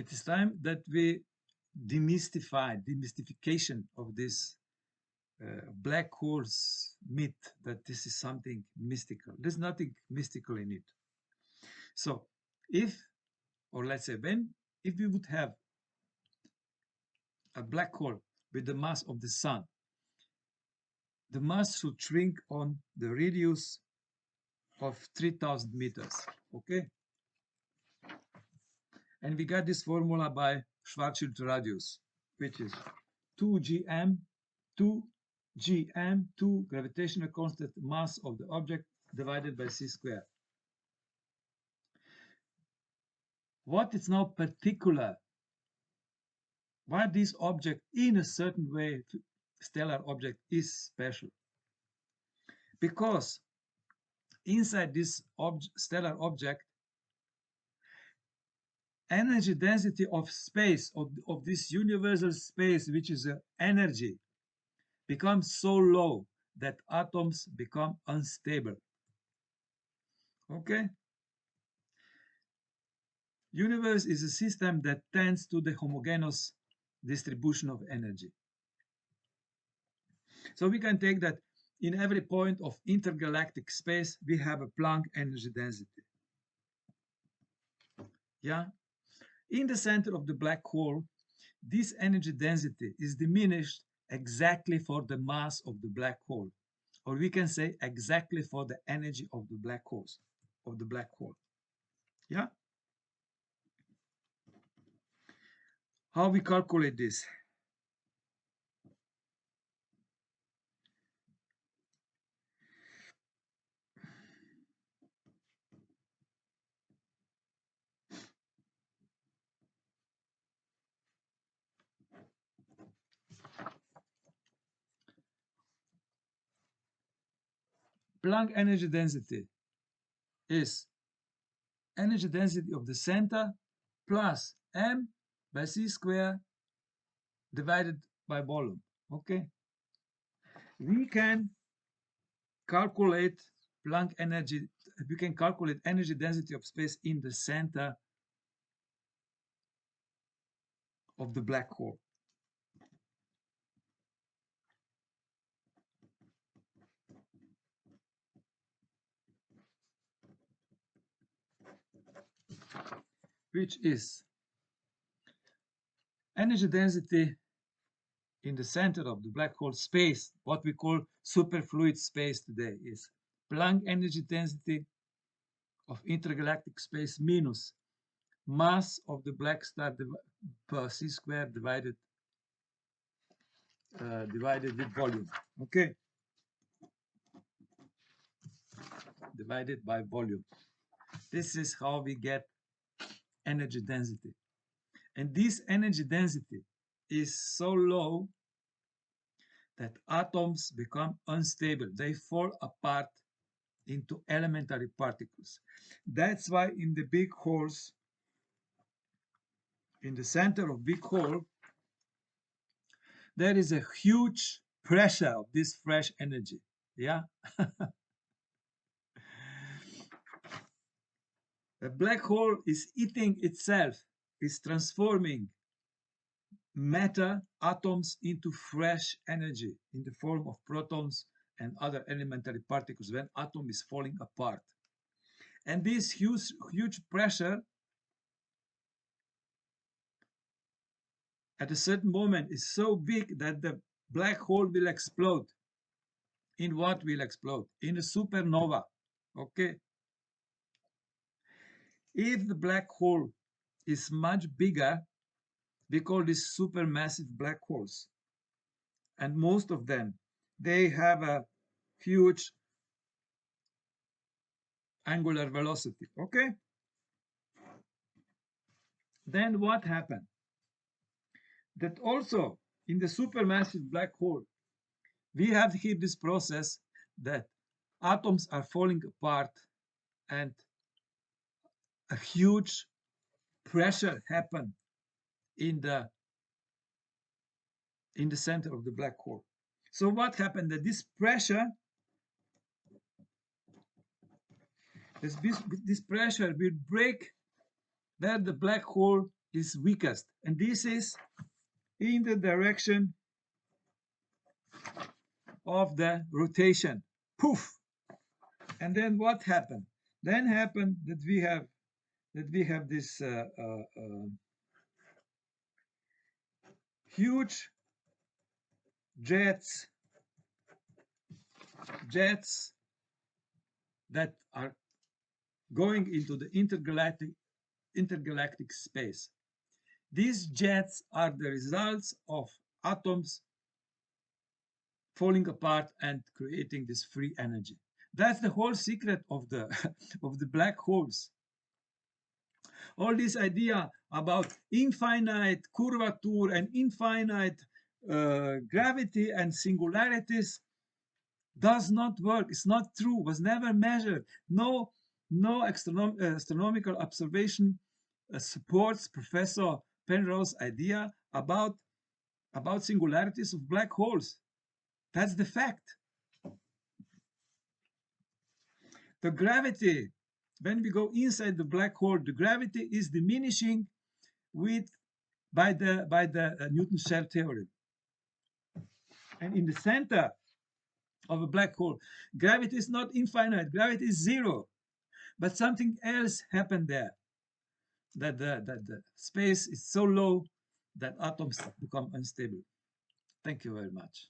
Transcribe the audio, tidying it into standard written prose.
it is time that we demystification of this black holes myth, that this is something mystical. There's nothing mystical in it. So if, or let's say if we would have a black hole with the mass of the sun, the mass should shrink on the radius of 3000 meters, okay? And we got this formula by Schwarzschild radius, which is 2gm, 2 gravitational constant mass of the object divided by c squared. What is now particular? Why this object in a certain way, stellar object, is special? Because inside this stellar object, energy density of space, of this universal space, which is energy, becomes so low that atoms become unstable. Okay? Universe is a system that tends to the homogeneous distribution of energy. So we can take that in every point of intergalactic space, we have a Planck energy density. Yeah? In the center of the black hole, this energy density is diminished exactly for the mass of the black hole, or we can say exactly for the energy of the black holes, of the black hole. Yeah? How we calculate this? Planck energy density is energy density of the center plus m by c squared divided by volume. Okay? We can calculate Planck energy, we can calculate energy density of space in the center of the black hole. Which is energy density in the center of the black hole space, what we call superfluid space today, is Planck energy density of intergalactic space minus mass of the black star per c squared divided with volume. Okay, divided by volume. This is how we get energy density. And this energy density is so low that atoms become unstable. They fall apart into elementary particles. That's why in the big holes, in the center of big hole, there is a huge pressure of this fresh energy. Yeah. A black hole is eating itself, is transforming matter, atoms, into fresh energy in the form of protons and other elementary particles when atom is falling apart. And this huge pressure at a certain moment is so big that the black hole will explode. In what will explode? In a supernova. Okay. If the black hole is much bigger, we call this supermassive black holes. And most of them, they have a huge angular velocity. Okay. Then what happened? That also in the supermassive black hole, we have here this process that atoms are falling apart and a huge pressure happened in the center of the black hole. So what happened? That this pressure, this pressure will break where the black hole is weakest, and this is in the direction of the rotation. Poof! And then what happened? Then happened that we have this huge jets that are going into the intergalactic space. These jets are the results of atoms falling apart and creating this free energy. That's the whole secret of the of the black holes. All this idea about infinite curvature and infinite gravity and singularities does not work. It's not true. Was never measured. No astronomical observation supports Professor Penrose's idea about singularities of black holes. That's the fact. The gravity, when we go inside the black hole, the gravity is diminishing by the Newton's shell theory. And in the center of a black hole, gravity is not infinite. Gravity is zero. But something else happened there. That the space is so low that atoms become unstable. Thank you very much.